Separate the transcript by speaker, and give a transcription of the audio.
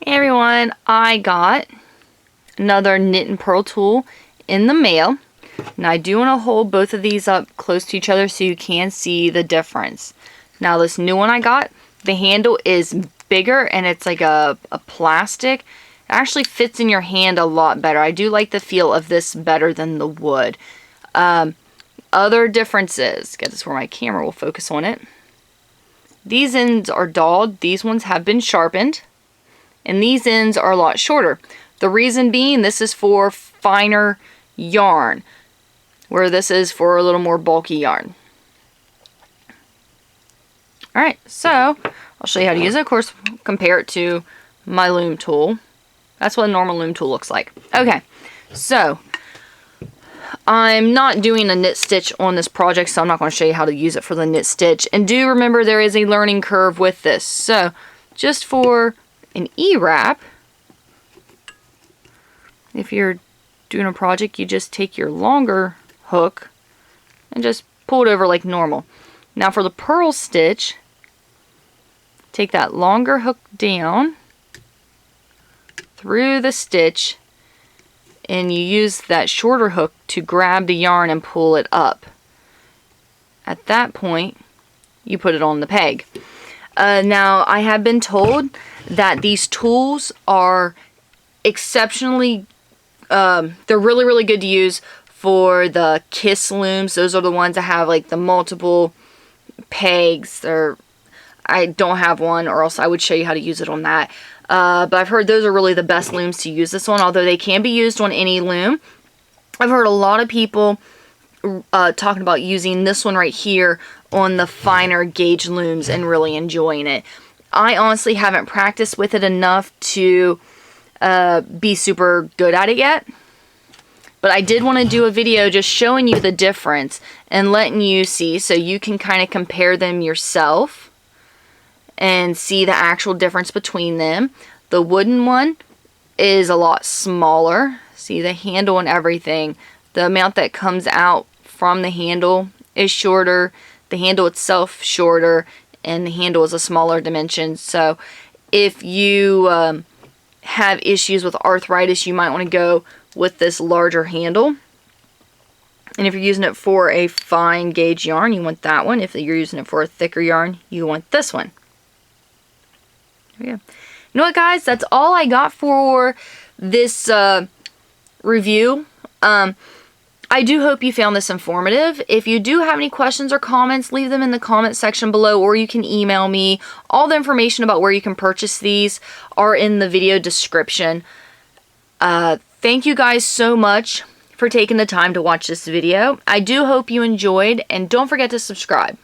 Speaker 1: Hey everyone, I got another knit and purl tool in the mail. Now I do want to hold both of these up close to each other so you can see the difference. Now this new one I got, the handle is bigger and it's like a plastic. It actually fits in your hand a lot better. I do like the feel of this better than the wood. Other differences, get this where my camera will focus on it. These ends are dulled, these ones have been sharpened. And these ends are a lot shorter. The reason being, this is for finer yarn, where this is for a little more bulky yarn. Alright, so I'll show you how to use it. Of course, compare it to my loom tool. That's what a normal loom tool looks like. Okay, so I'm not doing a knit stitch on this project, so I'm not going to show you how to use it for the knit stitch. And do remember there is a learning curve with this. So just for an E-wrap, if you're doing a project, you just take your longer hook and just pull it over like normal. Now for the purl stitch, take that longer hook down through the stitch and you use that shorter hook to grab the yarn and pull it up. At that point, you put it on the peg. Now I have been told that these tools are exceptionally, they're really good to use for the Kiss looms. Those are the ones that have like the multiple pegs. I don't have one, or else I would show you how to use it on that. But I've heard those are really the best looms to use this on, although they can be used on any loom. I've heard a lot of people talking about using this one right here on the finer gauge looms and really enjoying it. I honestly haven't practiced with it enough to be super good at it yet. But I did want to do a video just showing you the difference and letting you see so you can kind of compare them yourself and see the actual difference between them. The wooden one is a lot smaller. See the handle and everything. The amount that comes out from the handle is shorter. The handle itself shorter, and the handle is a smaller dimension. So if you have issues with arthritis, you might want to go with this larger handle. And if you're using it for a fine gauge yarn, you want that one. If you're using it for a thicker yarn, you want this one. There we go. You know what, guys? That's all I got for this review. I do hope you found this informative. If you do have any questions or comments, leave them in the comment section below, or you can email me. All the information about where you can purchase these are in the video description. Thank you guys so much for taking the time to watch this video. I do hope you enjoyed, and don't forget to subscribe.